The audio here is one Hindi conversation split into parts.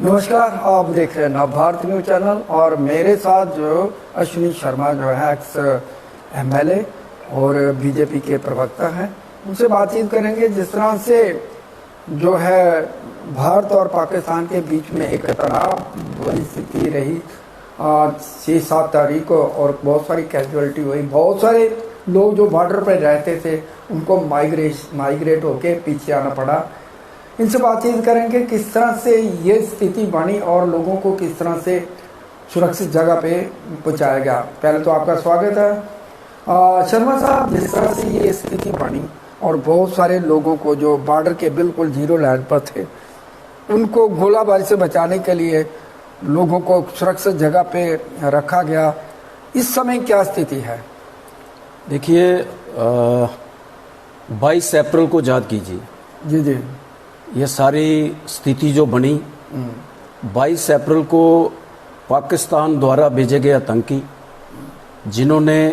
नमस्कार, आप देख रहे हैं नवभारत न्यूज चैनल और मेरे साथ जो अश्विनी शर्मा जो है एक्स एमएलए और बीजेपी के प्रवक्ता हैं, उनसे बातचीत करेंगे। जिस तरह से जो है भारत और पाकिस्तान के बीच में एक तनाव वाली स्थिति रही 6-7 तारीख को और बहुत सारी कैजुअलिटी हुई। बहुत सारे लोग जो बॉर्डर पर रहते थे उनको माइग्रेट होके पीछे आना पड़ा। इनसे बातचीत करेंगे किस तरह से ये स्थिति बनी और लोगों को किस तरह से सुरक्षित जगह पे पहुंचाया गया। पहले तो आपका स्वागत है शर्मा साहब। जिस तरह से ये स्थिति बनी और बहुत सारे लोगों को जो बॉर्डर के बिल्कुल जीरो लाइन पर थे उनको गोलाबारी से बचाने के लिए लोगों को सुरक्षित जगह पे रखा गया, इस समय क्या स्थिति है? देखिए 22 अप्रैल को याद कीजिए। जी जी। ये सारी स्थिति जो बनी 22 अप्रैल को पाकिस्तान द्वारा भेजे गए आतंकी जिन्होंने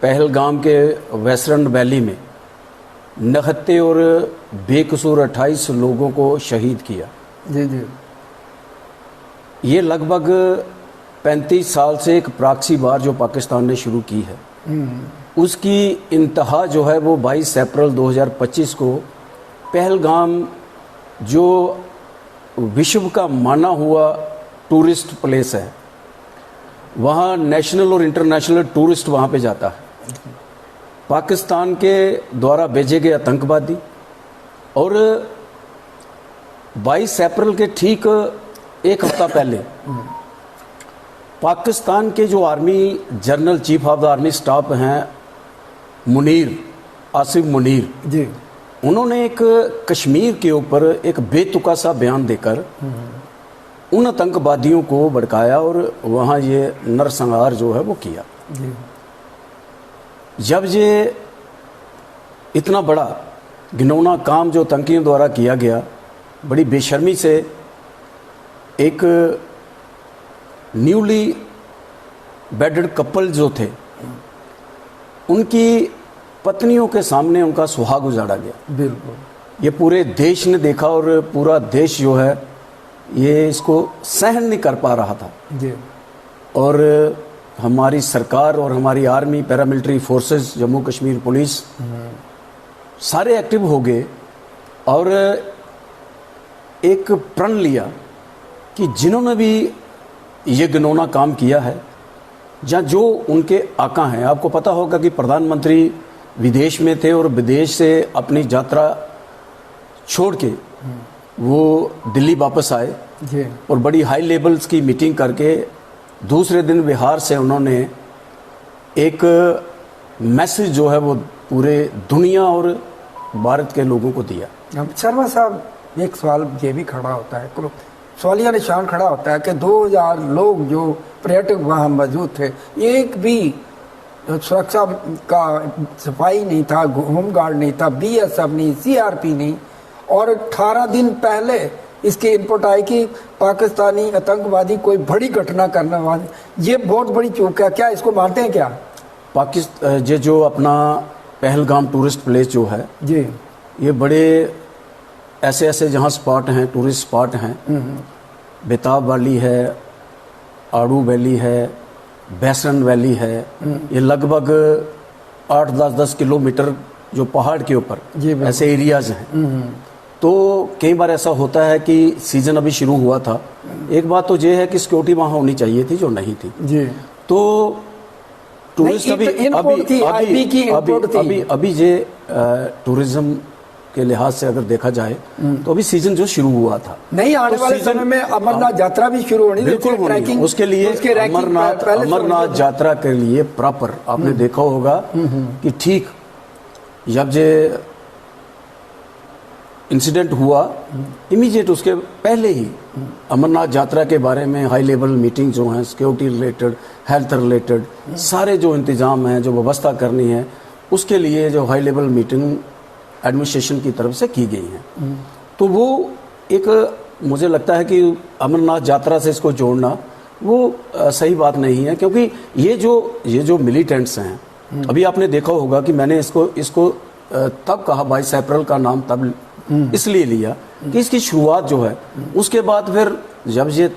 पहलगाम के वेस्टर्न वैली में निहत्थे और बेकसूर 28 लोगों को शहीद किया। जी जी। ये लगभग 35 साल से एक प्रॉक्सी वार जो पाकिस्तान ने शुरू की है उसकी इंतहा जो है वो 22 अप्रैल 2025 को पहलगाम जो विश्व का माना हुआ टूरिस्ट प्लेस है, वहाँ नेशनल और इंटरनेशनल टूरिस्ट वहाँ पे जाता है। पाकिस्तान के द्वारा भेजे गए आतंकवादी और 22 अप्रैल के ठीक एक हफ्ता पहले पाकिस्तान के जो army general chief of the army staff हैं मुनीर, आसिफ मुनीर जी, उन्होंने एक कश्मीर के ऊपर एक बेतुका सा बयान देकर उन आतंकवादियों को भड़काया और वहाँ ये नरसंहार जो है वो किया। जी। जब ये इतना बड़ा घिनौना काम जो आतंकियों द्वारा किया गया, बड़ी बेशर्मी से एक न्यूली बेडेड कपल जो थे उनकी पत्नियों के सामने उनका सुहाग उजाड़ा गया। बिल्कुल। ये पूरे देश ने देखा और पूरा देश जो है ये इसको सहन नहीं कर पा रहा था। जी। और हमारी सरकार और हमारी army, paramilitary forces, Jammu Kashmir police सारे एक्टिव हो गए और एक प्रण लिया कि जिन्होंने भी ये घिनौना काम किया है या जो उनके आका हैं, आपको पता होगा कि प्रधानमंत्री विदेश में थे और विदेश से अपनी यात्रा छोड़ के वो दिल्ली वापस आए जी। और बड़ी हाई लेवल्स की मीटिंग करके दूसरे दिन बिहार से उन्होंने एक मैसेज जो है वो पूरे दुनिया और भारत के लोगों को दिया। शर्मा साहब, एक सवाल ये भी खड़ा होता है, सवालिया निशान खड़ा होता है कि 2000 लोग जो पर्यटक वहाँ मौजूद थे, एक भी सुरक्षा का सफाई नहीं था, होम गार्ड नहीं था, बीएसएफ नहीं, सीआरपी नहीं। और 18 दिन पहले इसकी इनपुट आई कि पाकिस्तानी आतंकवादी कोई बड़ी घटना करने वाले, ये बहुत बड़ी चूक है। क्या इसको मानते हैं क्या? पाकिस्तान ये जो अपना पहलगाम टूरिस्ट प्लेस जो है जी, ये बड़े ऐसे जहाँ स्पॉट हैं, टूरिस्ट स्पॉट हैं। बेताब वैली है, आड़ू वैली है, बैसन वैली है। ये लगभग 8-10 किलोमीटर जो पहाड़ के ऊपर ऐसे एरियाज हैं। तो कई बार ऐसा होता है कि सीजन अभी शुरू हुआ था, एक बात तो ये है कि सिक्योरिटी वहाँ होनी चाहिए थी जो नहीं थी। जी। तो टूरिस्ट अभी ये टूरिज्म के लिहाज से अगर देखा जाए तो अभी सीजन जो शुरू हुआ था, नहीं आने वाले समय में अमरनाथ यात्रा भी शुरू होनी, बिल्कुल होनी। उसके लिए अमरनाथ यात्रा के लिए प्रॉपर आपने देखा होगा कि ठीक जब ये इंसिडेंट हुआ इमीडिएट उसके पहले ही अमरनाथ यात्रा के बारे में हाई लेवल मीटिंग जो हैं, सिक्योरिटी रिलेटेड, हेल्थ रिलेटेड सारे जो इंतजाम हैं, जो व्यवस्था करनी है, उसके लिए जो हाई लेवल मीटिंग एडमिनिस्ट्रेशन की तरफ से की गई हैं। तो वो एक मुझे लगता है कि अमरनाथ यात्रा से इसको जोड़ना वो सही बात नहीं है, क्योंकि ये जो मिलिटेंट्स हैं, अभी आपने देखा होगा कि मैंने इसको तब कहा 22 अप्रैल का नाम तब इसलिए लिया कि इसकी शुरुआत जो है, उसके बाद फिर जब ये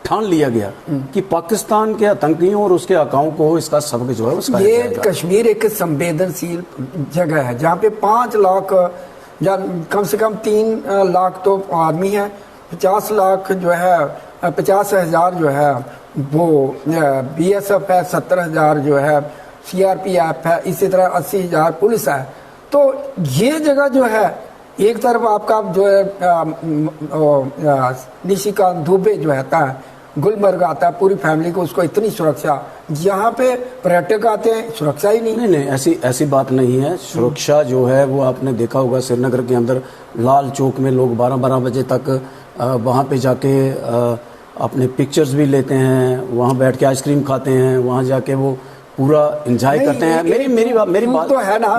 ठान लिया गया कि पाकिस्तान के आतंकियों और उसके आकाओं को इसका सबक जो है उसका ये कश्मीर एक संवेदनशील जगह है जहाँ पे 5 लाख या कम से कम 3 लाख तो आदमी है, 50 लाख जो है 50,000 जो है वो BSF है, 70,000 जो है CRPF है, इसी तरह 80,000 पुलिस है। तो ये जगह जो है एक तरफ आपका जो है निशिकांत दुबे जो आता है, गुलमर्ग आता है, पूरी फैमिली को उसको इतनी सुरक्षा, यहाँ पे पर्यटक आते हैं सुरक्षा ही नहीं। नहीं ऐसी बात नहीं है। सुरक्षा जो है वो आपने देखा होगा श्रीनगर के अंदर लाल चौक में लोग 12-12 बजे तक वहाँ पे जाके अपने पिक्चर्स भी लेते हैं, वहाँ बैठ के आइसक्रीम खाते हैं, वहाँ जाके वो पूरा एंजॉय करते हैं।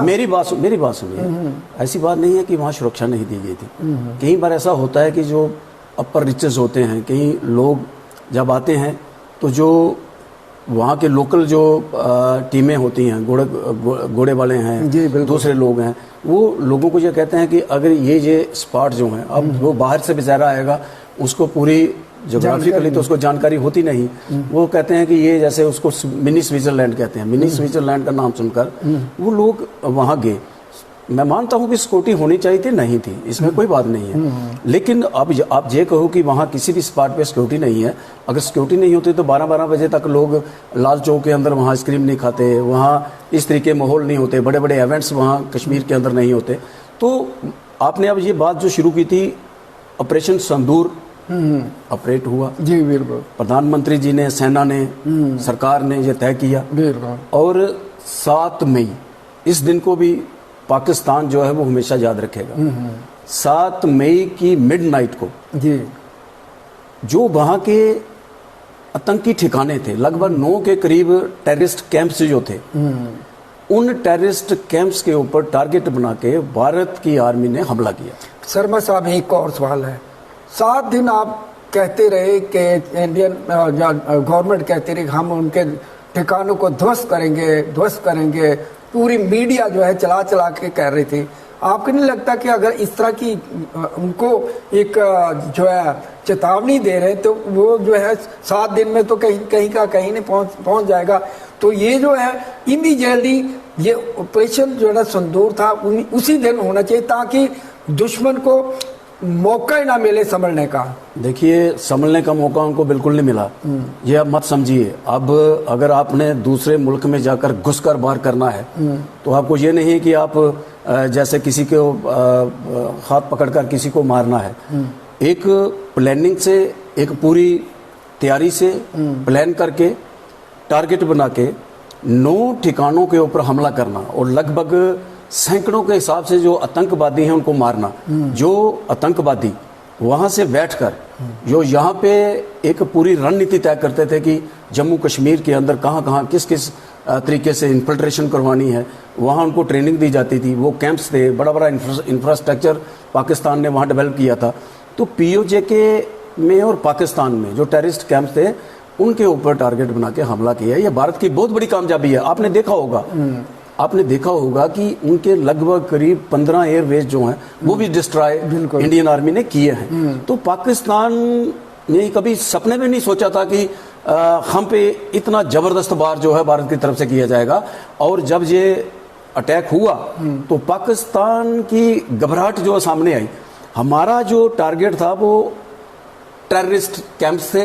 मेरी बात सुनिए, ऐसी बात नहीं है कि वहाँ सुरक्षा नहीं दी गई थी। कई बार ऐसा होता है कि जो अपर रिचेस होते हैं, कई लोग जब आते हैं तो जो वहाँ के लोकल जो टीमें होती हैं, घोड़े वाले हैं, दूसरे लोग हैं, वो लोगों को ये कहते हैं कि अगर ये स्पॉट जो हैं, अब वो बाहर से बेचारा आएगा, उसको पूरी ज्योग्राफिकली तो उसको जानकारी होती नहीं, वो कहते हैं कि ये जैसे उसको मिनी स्विट्जरलैंड कहते हैं, मिनी स्विट्जरलैंड का नाम सुनकर वो लोग वहाँ गए। मैं मानता हूँ कि सिक्योरिटी होनी चाहिए थी, नहीं थी, इसमें कोई बात नहीं है। लेकिन अब आप ये कहो कि वहाँ किसी भी स्पॉट पे सिक्योरिटी नहीं है, अगर सिक्योरिटी नहीं होती तो 12-12 बजे तक लोग लाल चौक के अंदर वहाँ आइसक्रीम नहीं खाते, वहाँ इस तरीके माहौल नहीं होते, बड़े बड़े इवेंट्स वहाँ कश्मीर के अंदर नहीं होते। तो आपने अब ये बात जो शुरू की थी, ऑपरेशन संदूर ऑपरेट हुआ जी, बिल्कुल, प्रधानमंत्री जी ने, सेना ने, सरकार ने ये तय किया, और 7 मई इस दिन को भी पाकिस्तान जो है वो हमेशा याद रखेगा। 7 मई की मिडनाइट को जी जो वहाँ के आतंकी ठिकाने थे, लगभग 9 के करीब टेररिस्ट कैंप्स जो थे, उन टेररिस्ट कैंप्स के ऊपर टारगेट बना के भारत की आर्मी ने हमला किया। शर्मा साहब, एक और सवाल है। 7 दिन आप कहते रहे कि इंडियन गवर्नमेंट कहती रही हम उनके ठिकानों को ध्वस्त करेंगे, पूरी मीडिया जो है चला के कह रही थी। आपको नहीं लगता कि अगर इस तरह की उनको एक जो है चेतावनी दे रहे हैं तो वो जो है 7 दिन में तो कहीं नहीं पहुंच जाएगा? तो ये जो है इमीडिएटली ये ऑपरेशन जो है ना संदूर था उसी दिन होना चाहिए ताकि दुश्मन को मौका ही ना मिले संभलने का। देखिए, संभलने का मौका उनको बिल्कुल नहीं मिला, ये आप मत समझिए। अब अगर आपने दूसरे मुल्क में जाकर घुसकर वार करना है तो आपको ये नहीं है कि आप जैसे किसी को हाथ पकड़कर किसी को मारना है। एक प्लानिंग से, एक पूरी तैयारी से प्लान करके, टारगेट बना के 9 ठिकानों के ऊपर हमला करना और लगभग सैकड़ों के हिसाब से जो आतंकवादी हैं उनको मारना। जो आतंकवादी वहाँ से बैठकर जो यहाँ पे एक पूरी रणनीति तय करते थे कि जम्मू कश्मीर के अंदर कहाँ किस तरीके से इन्फिल्ट्रेशन करवानी है, वहाँ उनको ट्रेनिंग दी जाती थी। वो कैंप्स थे, बड़ा इंफ्रास्ट्रक्चर पाकिस्तान ने वहाँ डेवलप किया था। तो POJ में और पाकिस्तान में जो टेररिस्ट कैंप्स थे उनके ऊपर टारगेट बना के हमला किया। ये भारत की बहुत बड़ी कामयाबी है। आपने देखा होगा कि उनके लगभग करीब 15 एयरवेज जो हैं वो भी डिस्ट्रॉय इंडियन आर्मी ने किए हैं। तो पाकिस्तान ने कभी सपने में नहीं सोचा था कि हम पे इतना जबरदस्त वार जो है भारत की तरफ से किया जाएगा। और जब ये अटैक हुआ तो पाकिस्तान की घबराहट जो सामने आई। हमारा जो टारगेट था वो टेररिस्ट कैंप्स थे,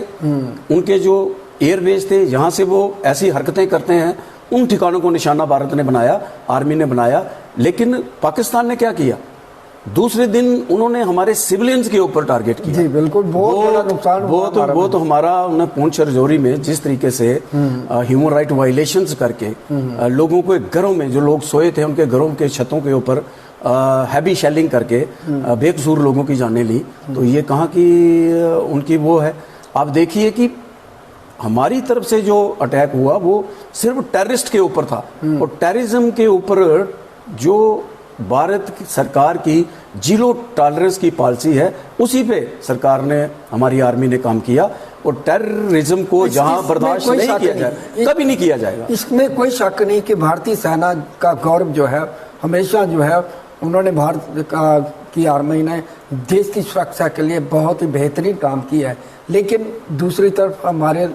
उनके जो एयरवेज थे, जहां से वो ऐसी हरकतें करते हैं, उन ठिकानों को निशाना भारत ने बनाया, आर्मी ने बनाया। लेकिन पाकिस्तान ने क्या किया, दूसरे दिन उन्होंने हमारे सिविलियंस के ऊपर टारगेट किया। जी बिल्कुल, बहुत बड़ा नुकसान हुआ। वो तो हमारा उन्हें पूंछ रजौरी में जिस तरीके से ह्यूमन राइट वायलेशंस करके लोगों को घरों में, जो लोग सोए थे उनके घरों के छतों के ऊपर हैवी शेलिंग करके बेकसूर लोगों की जाने ली। तो ये कहाँ की उनकी वो है। आप देखिए कि हमारी तरफ से जो अटैक हुआ वो सिर्फ टेररिस्ट के ऊपर था, और टेररिज्म के ऊपर जो भारत की सरकार की 0 टॉलरेंस की पॉलिसी है, उसी पे सरकार ने, हमारी आर्मी ने काम किया। और टेररिज्म को जहां बर्दाश्त नहीं किया जाए, कभी नहीं किया जाएगा। इसमें कोई शक नहीं कि भारतीय सेना का गौरव जो है हमेशा जो है उन्होंने भारत कि आर्मी ने देश की सुरक्षा के लिए बहुत ही बेहतरीन काम किया है, लेकिन दूसरी तरफ हमारे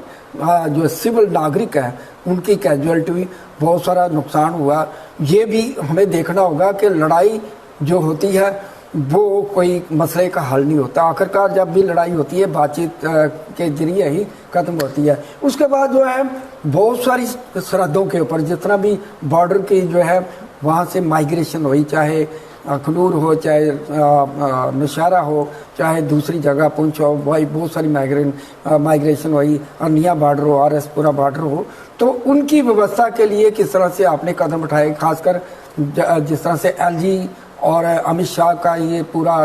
जो सिविल नागरिक हैं उनकी कैजुअलिटी भी बहुत सारा नुकसान हुआ। ये भी हमें देखना होगा कि लड़ाई जो होती है वो कोई मसले का हल नहीं होता। आखिरकार जब भी लड़ाई होती है बातचीत के जरिए ही ख़त्म होती है। उसके बाद जो है बहुत सारी सरहदों के ऊपर जितना भी बॉर्डर की जो है वहाँ से माइग्रेशन हुई, चाहे अखनूर हो, चाहे नौशहरा हो, चाहे दूसरी जगह पुंछ हो, वही बहुत सारी माइग्रेशन हुई, अर्निया बॉर्डर हो, आरएसपुरा बॉर्डर हो, तो उनकी व्यवस्था के लिए किस तरह से आपने कदम उठाए, खासकर जिस तरह से एलजी और अमित शाह का ये पूरा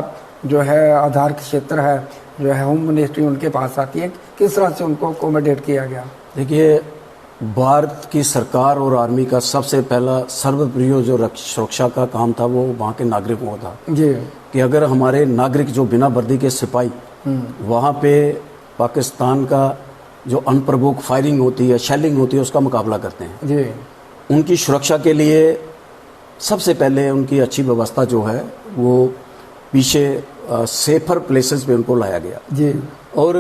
जो है आधार क्षेत्र है, जो है होम मिनिस्ट्री उनके पास आती है, किस तरह से उनको अकोमोडेट किया गया? देखिए, भारत की सरकार और आर्मी का सबसे पहला सर्वप्रिय जो सुरक्षा का काम था वो वहाँ के नागरिकों का था जी, कि अगर हमारे नागरिक जो बिना वर्दी के सिपाही वहाँ पे पाकिस्तान का जो अनप्रवोक फायरिंग होती है, शेलिंग होती है, उसका मुकाबला करते हैं जी, उनकी सुरक्षा के लिए सबसे पहले उनकी अच्छी व्यवस्था जो है वो पीछे सेफर प्लेसेस पे उनको लाया गया जी, और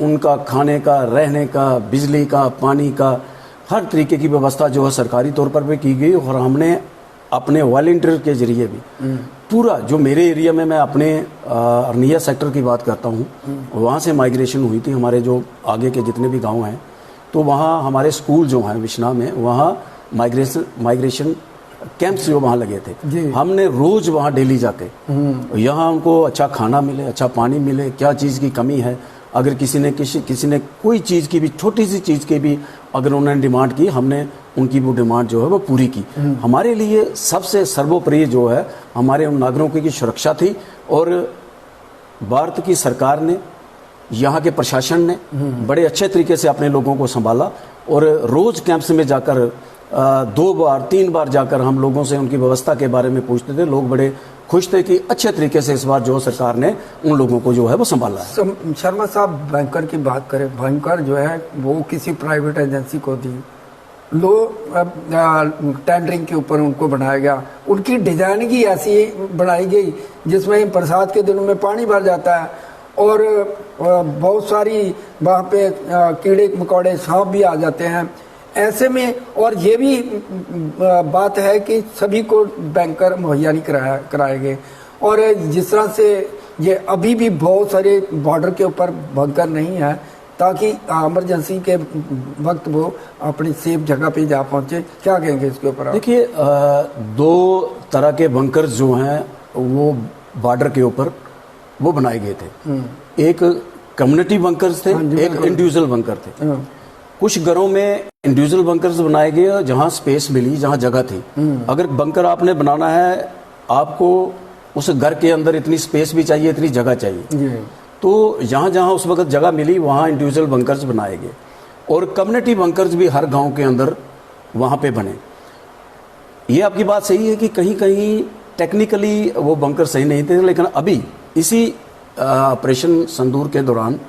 उनका खाने का, रहने का, बिजली का, पानी का, हर तरीके की व्यवस्था जो है सरकारी तौर पर भी की गई। और हमने अपने वॉलंटियर के जरिए भी पूरा जो मेरे एरिया में, मैं अपने अर्निया सेक्टर की बात करता हूँ, वहाँ से माइग्रेशन हुई थी हमारे जो आगे के जितने भी गांव हैं, तो वहाँ हमारे स्कूल जो हैं विश्ना में, वहाँ माइग्रेशन कैंप्स जो वहाँ लगे थे, हमने रोज वहाँ डेली जाके यहाँ उनको अच्छा खाना मिले, अच्छा पानी मिले, क्या चीज़ की कमी है, अगर किसी ने कोई चीज़ की भी, छोटी सी चीज़ की भी अगर उन्होंने डिमांड की, हमने उनकी वो डिमांड जो है वो पूरी की। हमारे लिए सबसे सर्वोपरि जो है हमारे उन नागरिकों की सुरक्षा थी। और भारत की सरकार ने, यहाँ के प्रशासन ने बड़े अच्छे तरीके से अपने लोगों को संभाला और रोज़ कैंप्स में जाकर 2 बार 3 बार जाकर हम लोगों से उनकी व्यवस्था के बारे में पूछते थे। लोग बड़े खुश थे कि अच्छे तरीके से इस बार जो सरकार ने उन लोगों को जो है वो संभाला है। शर्मा साहब, बैंकर की बात करें, बैंकर जो है वो किसी प्राइवेट एजेंसी को दी, लो टेंडरिंग के ऊपर उनको बनाया गया, उनकी डिजाइनिंग ही ऐसी बनाई गई जिसमें बरसात के दिनों में पानी भर जाता है और बहुत सारी वहाँ पे कीड़े मकोड़े सांप भी आ जाते हैं। ऐसे में और ये भी बात है कि सभी को बैंकर मुहैया नहीं कराए गए, और जिस तरह से ये अभी भी बहुत सारे बॉर्डर के ऊपर बंकर नहीं है ताकि इमरजेंसी के वक्त वो अपनी सेफ जगह पे जा पहुंचे। क्या कहेंगे इसके ऊपर? देखिए, 2 तरह के बंकर्स जो हैं वो बॉर्डर के ऊपर वो बनाए गए थे। एक कम्युनिटी बंकर्स थे, एक इंडिविजुअल बंकर थे। कुछ घरों में इंडिविजुअल बंकर्स बनाए गए जहां स्पेस मिली, जहां जगह थी। अगर बंकर आपने बनाना है, आपको उस घर के अंदर इतनी स्पेस भी चाहिए, इतनी जगह चाहिए, तो जहां जहां उस वक्त जगह मिली वहां इंडिविजुअल बंकर्स बनाए गए। और कम्युनिटी बंकर्स भी हर गांव के अंदर वहां पे बने। ये आपकी बात सही है कि कहीं कहीं टेक्निकली वो बंकर सही नहीं थे, लेकिन अभी इसी ऑपरेशन संदूर के दौरान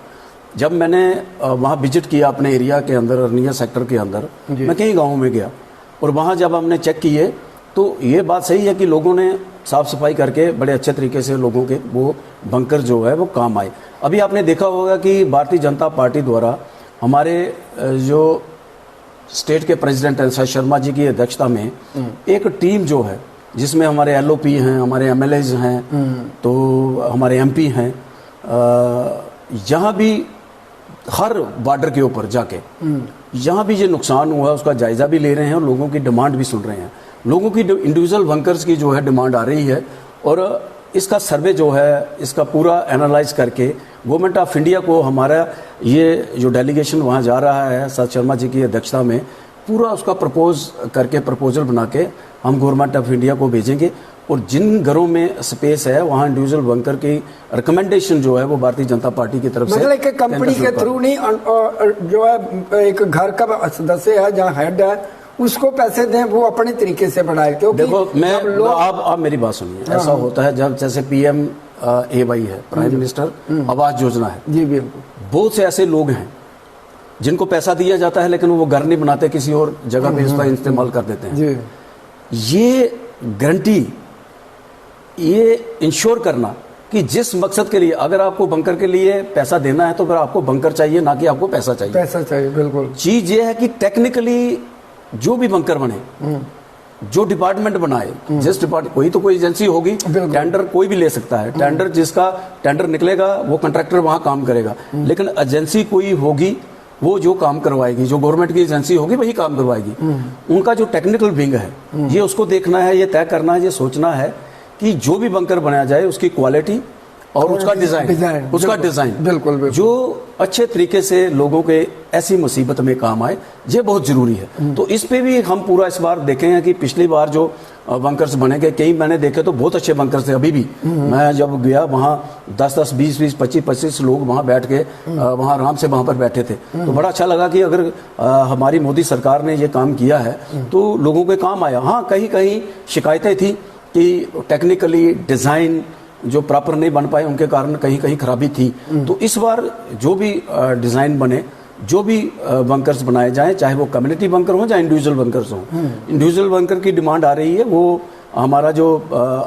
जब मैंने वहाँ विजिट किया अपने एरिया के अंदर, अर्निया सेक्टर के अंदर, मैं कई गाँवों में गया और वहाँ जब हमने चेक किए तो ये बात सही है कि लोगों ने साफ़ सफाई करके बड़े अच्छे तरीके से लोगों के वो बंकर जो है वो काम आए। अभी आपने देखा होगा कि भारतीय जनता पार्टी द्वारा हमारे जो स्टेट के प्रेसिडेंट हैं शर्मा जी की अध्यक्षता में एक टीम जो है, जिसमें हमारे एलओपी हैं, हमारे एमएलएज हैं, तो हमारे एमपी हैं, यहाँ भी हर बॉर्डर के ऊपर जाके यहाँ भी ये नुकसान हुआ उसका जायजा भी ले रहे हैं और लोगों की डिमांड भी सुन रहे हैं। लोगों की इंडिविजुअल बंकर्स की जो है डिमांड आ रही है और इसका सर्वे जो है, इसका पूरा एनालाइज करके गवर्नमेंट ऑफ इंडिया को हमारा ये जो डेलीगेशन वहाँ जा रहा है सर शर्मा जी की अध्यक्षता में, पूरा उसका प्रपोजल बना के हम गवर्नमेंट ऑफ इंडिया को भेजेंगे। और जिन घरों में स्पेस है वहाँ इंडिविजुअल बंकर की रिकमेंडेशन जो है वो भारतीय जनता पार्टी की तरफ से, मतलब एक कंपनी के थ्रू नहीं, जो है एक घर का सदस्य है जहाँ हेड है उसको पैसे दें, वो अपने तरीके से बढ़ाए। क्योंकि देखो, मैं आप मेरी बात सुनिए, ऐसा होता है जब जैसे PMAY है, प्राइम मिनिस्टर आवास योजना है जी, बिल्कुल, बहुत से ऐसे लोग हैं जिनको पैसा दिया जाता है लेकिन वो घर नहीं बनाते, किसी और जगह पे इसका इस्तेमाल कर देते हैं। जी। ये गारंटी ये इंश्योर करना कि जिस मकसद के लिए, अगर आपको बंकर के लिए पैसा देना है तो फिर आपको बंकर चाहिए, ना कि आपको पैसा चाहिए। पैसा चाहिए, बिल्कुल। चीज ये है कि टेक्निकली जो भी बंकर बने, जो डिपार्टमेंट बनाए, जिस डिपार्टमेंट, कोई एजेंसी होगी, टेंडर कोई भी ले सकता है, टेंडर जिसका टेंडर निकलेगा वो कंट्रैक्टर वहां काम करेगा, लेकिन एजेंसी कोई होगी वो जो काम करवाएगी, जो गवर्नमेंट की एजेंसी होगी वही काम करवाएगी। उनका जो टेक्निकल विंग है, ये उसको देखना है, ये तय करना है, ये सोचना है कि जो भी बंकर बनाया जाए उसकी क्वालिटी और उसका डिजाइन बिल्कुल जो अच्छे तरीके से लोगों के ऐसी मुसीबत में काम आए, ये बहुत जरूरी है। तो इस पे भी हम पूरा इस बार देखेंगे कि पिछली बार जो बंकर्स बने गए, कई मैंने देखे तो बहुत अच्छे बंकर्स थे। अभी भी मैं जब गया वहाँ 10-10, 20-20, 25-25 लोग वहाँ बैठ के वहाँ आराम से वहाँ पर बैठे थे। तो बड़ा अच्छा लगा कि अगर हमारी मोदी सरकार ने ये काम किया है तो लोगों के काम आया। हाँ, कहीं कहीं शिकायतें थी कि टेक्निकली डिज़ाइन जो प्रॉपर नहीं बन पाए, उनके कारण कहीं कहीं खराबी थी। तो इस बार जो भी डिज़ाइन बने, जो भी बंकर्स बनाए जाएं, चाहे वो कम्युनिटी बंकर हो चाहे इंडिविजुअल बंकर्स हो, इंडिविजुअल बंकर की डिमांड आ रही है। वो हमारा जो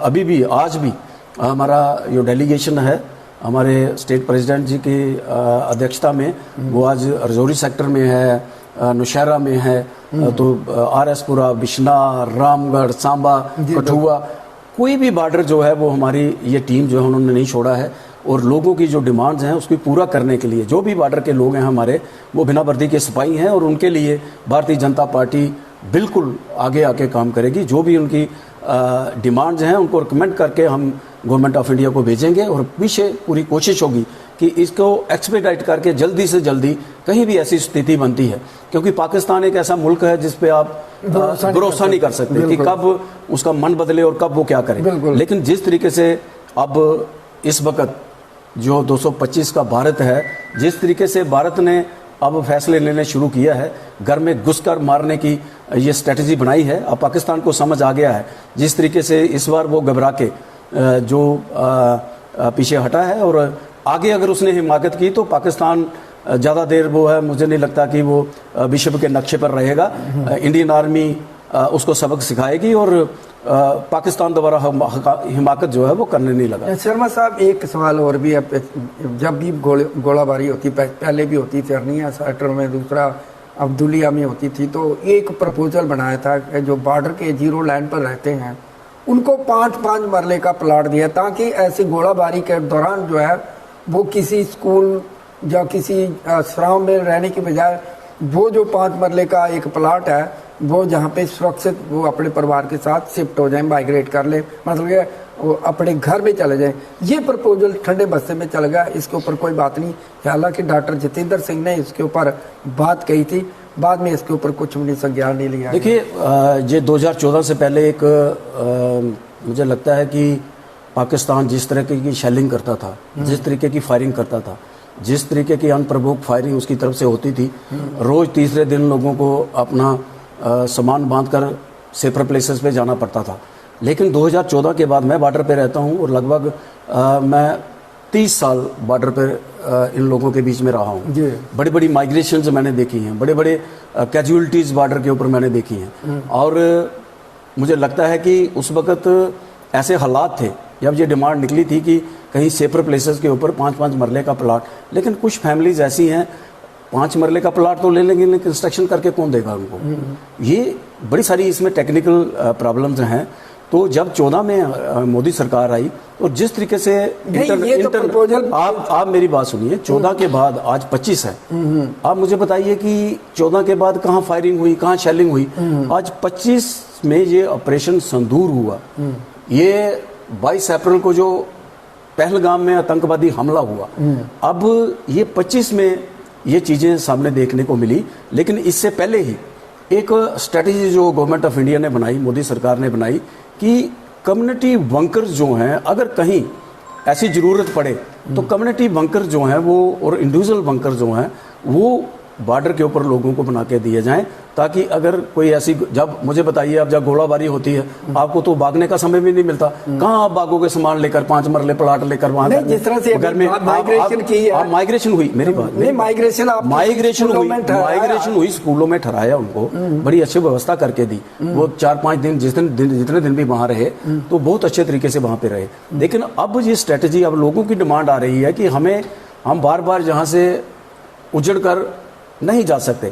अभी भी आज भी हमारा जो डेलीगेशन है हमारे स्टेट प्रेसिडेंट जी की अध्यक्षता में, वो आज रजौरी सेक्टर में है, नौशहरा में है, तो RS-पुरा, बिश्ना, रामगढ़, सांबा, कठुआ, कोई भी बॉर्डर जो है वो हमारी ये टीम जो है उन्होंने नहीं छोड़ा है। और लोगों की जो डिमांड्स हैं उसको पूरा करने के लिए जो भी बॉर्डर के लोग हैं हमारे, वो बिना वर्दी के सिपाही हैं और उनके लिए भारतीय जनता पार्टी बिल्कुल आगे आके काम करेगी। जो भी उनकी डिमांड्स हैं उनको रिकमेंड करके हम गवर्नमेंट ऑफ इंडिया को भेजेंगे और पीछे पूरी कोशिश होगी कि इसको एक्सपेडाइट करके जल्दी से जल्दी, कहीं भी ऐसी स्थिति बनती है, क्योंकि पाकिस्तान एक ऐसा मुल्क है जिस पे आप भरोसा नहीं कर सकते कि कब उसका मन बदले और कब वो क्या करे। लेकिन जिस तरीके से अब इस वक्त जो 225 का भारत है, जिस तरीके से भारत ने अब फैसले लेने शुरू किया है, घर में घुसकर मारने की ये स्ट्रेटजी बनाई है, अब पाकिस्तान को समझ आ गया है। जिस तरीके से इस बार वो घबरा के जो पीछे हटा है और आगे अगर उसने हिमाकत की तो पाकिस्तान ज़्यादा देर वो है, मुझे नहीं लगता कि वो विश्व के नक्शे पर रहेगा। इंडियन आर्मी उसको सबक सिखाएगी और पाकिस्तान दोबारा हिमाकत जो है वो करने नहीं लगा। शर्मा साहब, एक सवाल और भी है। जब भी गोलाबारी होती, पहले भी होती थी अर्निया सेक्टर में, दूसरा अब्दुलिया में होती थी, तो एक प्रपोजल बनाया था कि जो बॉर्डर के 0 लाइन पर रहते हैं उनको 5-5 मरले का प्लाट दिया, ताकि ऐसी गोलाबारी के दौरान जो है वो किसी स्कूल या किसी आश्रम में रहने की बजाय वो जो 5 मरले का एक प्लाट है वो जहाँ पे सुरक्षित वो अपने परिवार के साथ शिफ्ट हो जाएं, माइग्रेट कर ले, मतलब वो अपने घर में चले जाएं। ये प्रपोजल ठंडे बस्ते में चल गया, इसके ऊपर कोई बात नहीं। हालांकि डॉक्टर जितेंद्र सिंह ने इसके ऊपर बात कही थी, बाद में इसके ऊपर कुछ भी संज्ञान नहीं लिया। देखिए, ये 2014 से पहले एक मुझे लगता है कि पाकिस्तान जिस तरह की शेलिंग करता था, जिस तरीके की फायरिंग करता था, जिस तरीके की अनप्रवोक्ड फायरिंग उसकी तरफ से होती थी, रोज तीसरे दिन लोगों को अपना सामान बांधकर सेफर प्लेसेस पे जाना पड़ता था। लेकिन 2014 के बाद मैं बॉर्डर पे रहता हूँ और लगभग मैं 30 साल बॉर्डर पे इन लोगों के बीच में रहा हूँ। बड़ी बड़ी माइग्रेशंस मैंने देखी हैं, बड़े बड़े कैजुअलिटीज़ बॉर्डर के ऊपर मैंने देखी हैं। और मुझे लगता है कि उस वक़्त ऐसे हालात थे जब ये डिमांड निकली थी कि कहीं सेफर प्लेसेस के ऊपर 5-5 मरले का प्लाट। लेकिन कुछ फैमिलीज ऐसी हैं 5 मरले का प्लाट तो ले लेंगे, लेकिन कंस्ट्रक्शन करके कौन देगा उनको। ये बड़ी सारी इसमें टेक्निकल प्रॉब्लम्स हैं। तो जब 14 में मोदी सरकार आई और जिस तरीके से आप मेरी बात सुनिए, 14 के बाद आज 25 है। आप मुझे बताइए कि 14 के बाद कहाँ फायरिंग हुई, कहाँ शेलिंग हुई। आज 25 में ये ऑपरेशन संदूर हुआ, ये 22 अप्रैल को जो पहलगाम में आतंकवादी हमला हुआ, अब ये 25 में ये चीज़ें सामने देखने को मिली। लेकिन इससे पहले ही एक स्ट्रेटजी जो गवर्नमेंट ऑफ इंडिया ने बनाई, मोदी सरकार ने बनाई कि कम्युनिटी बंकर्स जो हैं, अगर कहीं ऐसी ज़रूरत पड़े तो कम्युनिटी बंकर जो हैं वो और इंडिविजुअल बंकर जो हैं वो बॉर्डर के ऊपर लोगों को बना के दिए जाएं, ताकि अगर कोई ऐसी, जब मुझे बताइए अब जब गोलाबारी होती है आपको तो भागने का समय भी नहीं मिलता, कहाँ आप भागोगे सामान लेकर, 5 मरले प्लाट लेकर वहां नहीं, जिस तरह से घर में माइग्रेशन की है, माइग्रेशन हुई, मेरी बात नहीं, माइग्रेशन हुई, स्कूलों में ठहराया उनको, बड़ी अच्छी व्यवस्था करके दी, वो 4-5 दिन जितने दिन भी वहां रहे तो बहुत अच्छे तरीके से वहां पे रहे। लेकिन अब ये स्ट्रेटजी, अब लोगों की डिमांड आ रही है कि हम बार बार जहां से उजड़ कर नहीं जा सकते,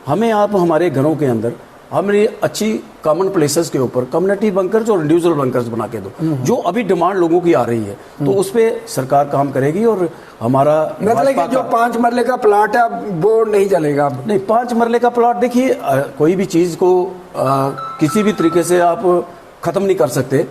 हमें आप हमारे घरों के अंदर हमें अच्छी कॉमन प्लेसेस के ऊपर कम्युनिटी बंकर्स और इंडिविजुअल बंकर्स बना के दो, जो अभी डिमांड लोगों की आ रही है, तो उस पर सरकार काम करेगी। और हमारा मतलब कि जो 5 मरले का प्लाट है वो नहीं चलेगा। नहीं, 5 मरले का प्लाट, देखिए कोई भी चीज को किसी भी तरीके से आप खत्म नहीं कर सकते।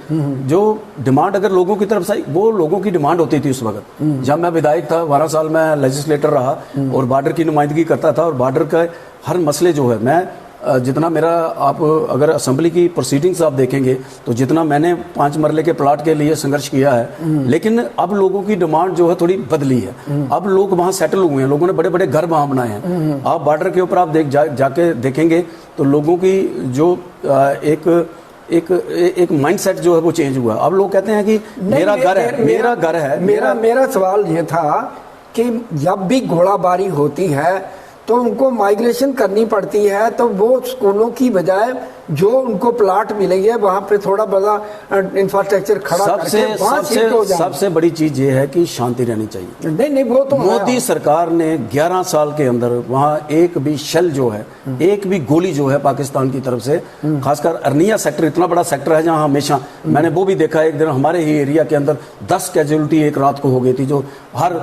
जो डिमांड अगर लोगों की तरफ से, वो लोगों की डिमांड होती थी उस वक्त जब मैं विधायक था, 12 साल मैं लेजिस्लेटर रहा और बॉर्डर की नुमाइंदगी करता था, और बॉर्डर का हर मसले जो है, मैं जितना मेरा, आप अगर असेंबली की प्रोसीडिंग्स आप देखेंगे तो जितना मैंने 5 मरले के प्लाट के लिए संघर्ष किया है, लेकिन अब लोगों की डिमांड जो है थोड़ी बदली है। अब लोग वहाँ सेटल हुए हैं, लोगों ने बड़े बड़े घर वहाँ बनाए हैं। आप बॉर्डर के ऊपर आप जाके देखेंगे तो लोगों की जो एक माइंडसेट जो है वो चेंज हुआ। अब लोग कहते हैं कि मेरा घर है। मेरा सवाल ये था कि जब भी गोलाबारी होती है तो उनको माइग्रेशन करनी पड़ती है, तो वो स्कूलों की बजाय जो उनको प्लाट मिलेंगे वहां पे थोड़ा बड़ा इंफ्रास्ट्रक्चर खड़ा करके सबसे बड़ी चीज ये है कि शांति रहनी चाहिए। नहीं, वो तो मोदी सरकार ने 11 साल के अंदर वहां एक भी शेल जो है, एक भी गोली जो है पाकिस्तान की तरफ से, खासकर अर्निया सेक्टर इतना बड़ा सेक्टर है जहां हमेशा, मैंने वो भी देखा एक दिन हमारे ही एरिया के अंदर 10 कैजुअलिटी एक रात को हो गई थी, जो हर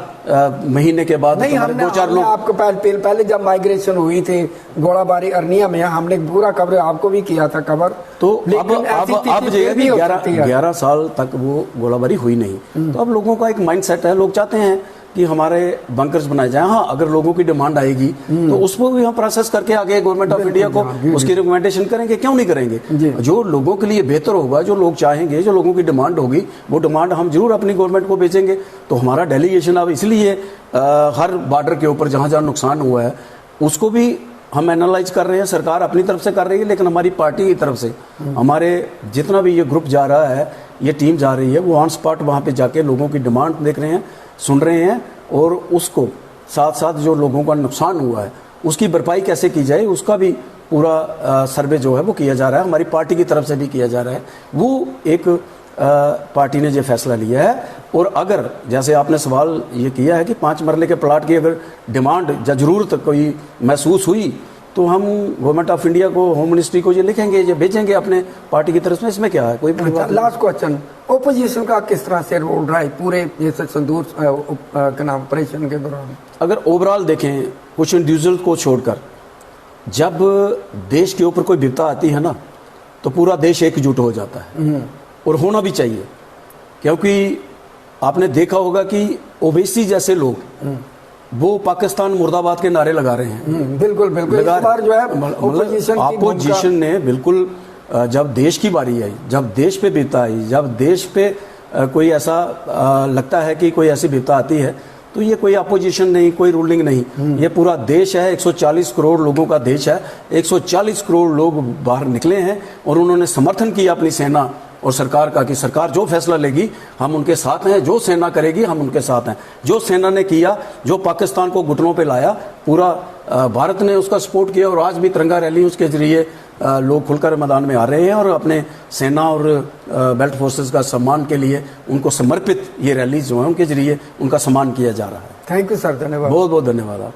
महीने के बाद 2-4 लोग। आपको पहले जब माइग्रेशन हुई थी गोलाबारी अर्निया में, हमने पूरा कवर आपको भी किया था कवर। तो अब जो भी 11 साल तक वो गोलाबारी हुई नहीं, तो अब लोगों का एक माइंडसेट है, लोग चाहते हैं कि हमारे बंकर्स बनाए जाएं। हाँ, अगर लोगों की डिमांड आएगी तो उसको भी हम प्रोसेस करके आगे गवर्नमेंट ऑफ इंडिया को उसकी रिकमेंडेशन करेंगे, क्यों नहीं करेंगे। जो लोगों के लिए बेहतर होगा, जो लोग चाहेंगे, जो लोगों की डिमांड होगी, वो डिमांड हम जरूर अपनी गवर्नमेंट को भेजेंगे। तो हमारा डेलीगेशन अब इसलिए हर बॉर्डर के ऊपर जहाँ जहाँ नुकसान हुआ है उसको भी हम एनालाइज कर रहे हैं, सरकार अपनी तरफ से कर रही है, लेकिन हमारी पार्टी की तरफ से हमारे जितना भी ये ग्रुप जा रहा है, ये टीम जा रही है, वो ऑन स्पॉट वहाँ पे जाके लोगों की डिमांड देख रहे हैं, सुन रहे हैं, और उसको साथ साथ जो लोगों का नुकसान हुआ है उसकी भरपाई कैसे की जाए उसका भी पूरा सर्वे जो है वो किया जा रहा है, हमारी पार्टी की तरफ से भी किया जा रहा है। वो एक पार्टी ने ये फैसला लिया है। और अगर जैसे आपने सवाल ये किया है कि 5 मरले के प्लाट की अगर डिमांड या जरूरत कोई महसूस हुई तो हम गवर्नमेंट ऑफ इंडिया को, होम मिनिस्ट्री को ये लिखेंगे, ये भेजेंगे अपने पार्टी की तरफ से। इसमें क्या है, कोई लास्ट क्वेश्चन, ओपोजिशन का किस तरह से रोल रहा है पूरे ये संदूर के नाम ऑपरेशन के दौरान? अगर ओवरऑल देखें, कुछ इंडिविजुअल को छोड़कर, जब देश के ऊपर कोई विपदा आती है ना तो पूरा देश एकजुट हो जाता है, और होना भी चाहिए। क्योंकि आपने देखा होगा कि ओवैसी जैसे लोग वो पाकिस्तान मुर्दाबाद के नारे लगा रहे हैं। बिल्कुल इस बार जो है अपोजिशन ने बिल्कुल, जब देश की बारी आई, जब देश पे विपदा आई, जब देश पे कोई ऐसा लगता है कि कोई ऐसी विपदा आती है, तो ये कोई अपोजिशन नहीं, कोई रूलिंग नहीं, ये पूरा देश है, 140 करोड़ लोगों का देश है, 140 करोड़ लोग बाहर निकले हैं और उन्होंने समर्थन किया अपनी सेना और सरकार का कि सरकार जो फैसला लेगी हम उनके साथ हैं, जो सेना करेगी हम उनके साथ हैं। जो सेना ने किया, जो पाकिस्तान को घुटनों पे लाया, पूरा भारत ने उसका सपोर्ट किया, और आज भी तिरंगा रैली उसके जरिए लोग खुलकर मैदान में आ रहे हैं और अपने सेना और बेल्ट फोर्सेस का सम्मान के लिए उनको समर्पित ये रैली जो है उनके जरिए उनका सम्मान किया जा रहा है। थैंक यू सर, धन्यवाद। बहुत बहुत धन्यवाद आप।